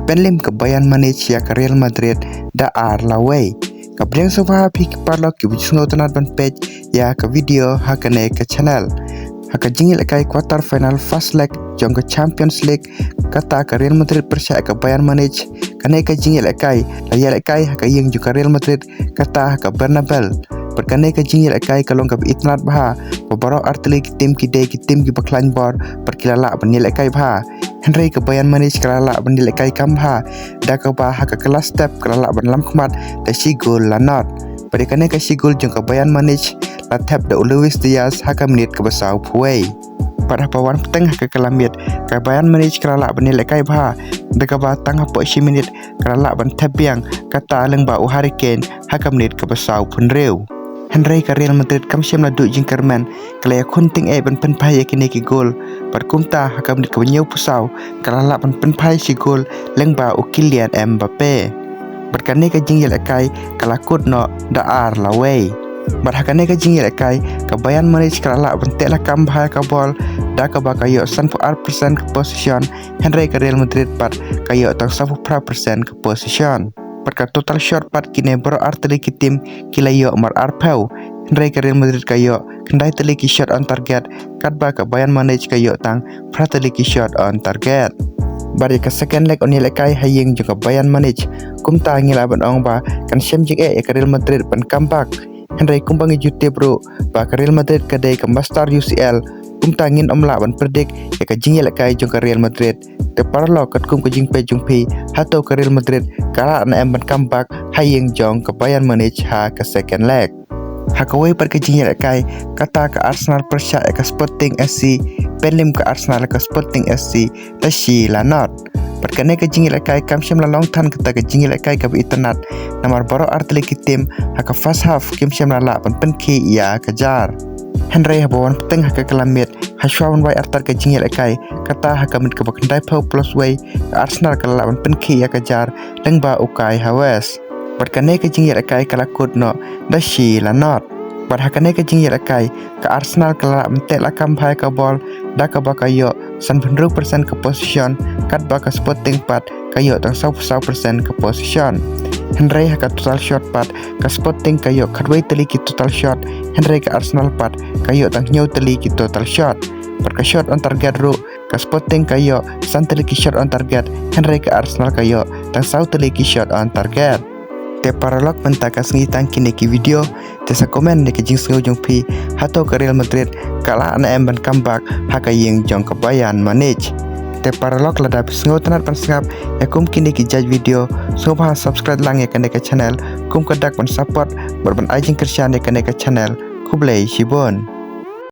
penlim ke Bayern Munich ya ke Real Madrid da ar laway. Kabriang sofa pi parlo ki bujung tanat ban page ya ke video hakane ke channel. Haka jingil kai quarter final first leg jong ke Champions League kata ke Real Madrid persia ke Bayern Munich kane ka jingil kai layal kai haka yang juga Real Madrid kata ke Bernabeu perkane ka jingil kai kalong ka itnat bah babaro arteli ki tim ki baklan bor perkilala benil kai bah Henry ke Bayern Munich kalala benil kai kamha da ka bah haka kelas step kalala ben lam khmat da si gol lanot perkane ka si gol jong ke Bayern Munich la tap da Luis Diaz haka menit ke besau puai pada pawan petengah ke kelamit ke Bayern Munich kalala benil kai bah da ka bah tangah po si menit kalala ben tabiang kata leng ba Harry Kane haka menit ke besau pun reu Henry ke Real Madrid kam siam la du jingkerman kalaya kunting ben penpai yakini ki gol perkumta haka menit ke benyau pusau kalala ben penpai si gol leng ba Kylian Mbappe berkane ka jinggil kai kalakut no da ar laway barhakane ka jinggil kai ka Bayern Munich kalala bentek la kam bahaya ka bol da ka ba kayo 100% ke position Henry ke Real Madrid pat kayo tang 100% ke position perka total shot pat kine bro arteli ki tim kilayo mar arpau Henry ke Real Madrid kayo kendai teli ki shot on target kat ba ka Bayern Munich kayo tang prateli ki shot on target bari ka second leg onil kai haying juga Bayern Munich kumta ngila ban ong ba kan syam jing ke Real Madrid pan comeback Henry kumbangi jute bro ba ke Real Madrid kadai ke Master UCL kumta ngin omla ban predik ya ka jingil kai juga Real Madrid te parlo kat kum ke jingpe jungpi hato ke Real Madrid kala na ban comeback haying jong ke Bayern Munich ha ke second leg hakawai per ke jingil kai kata ke Arsenal persia ke Sporting SC penlim ke Arsenal ke Sporting SC tashi lanot perkane ke jingil kai kam syam la long tan kata ke jingil kai ke internet namar baro arteli ki tim haka first half kim syam la pan penki ya kejar Henry habawan peteng haka kelamit haswawan wai artar ke jingil kai kata haka mit ke bakandai pau plus way ke Arsenal ke lawan penki ya kejar lengba ukai hawes perkane ke jingil kai kalakut no dashi lanot barhakane ke jingil kai ke Arsenal ke lawan mentek la kam bhai ka bol da ka ba kayo 90% ke position kat ba ke Sporting pat kayo tang 100% ke position Henry haka total shot pat ke Sporting kayo kadwai teli ki total shot Henry ke Arsenal pat kayo tang nyau teli ki total shot perka shot on target ru ke Sporting kayo santeli ki shot on target Henry ke Arsenal kayo tang sau teli ki shot on target te paralog mentaka sengi tangkini ki video te sa komen ne ke jing sengu jong pi hato ke Real Madrid kala ana emban comeback haka ying jong ke Bayern Munich te paralog lada sengu tanat pan sengap ya kum kini ki judge video so bah subscribe lang ya kane ke channel kum kadak pan support berban ajing kersian ya kane ke channel kublai shibon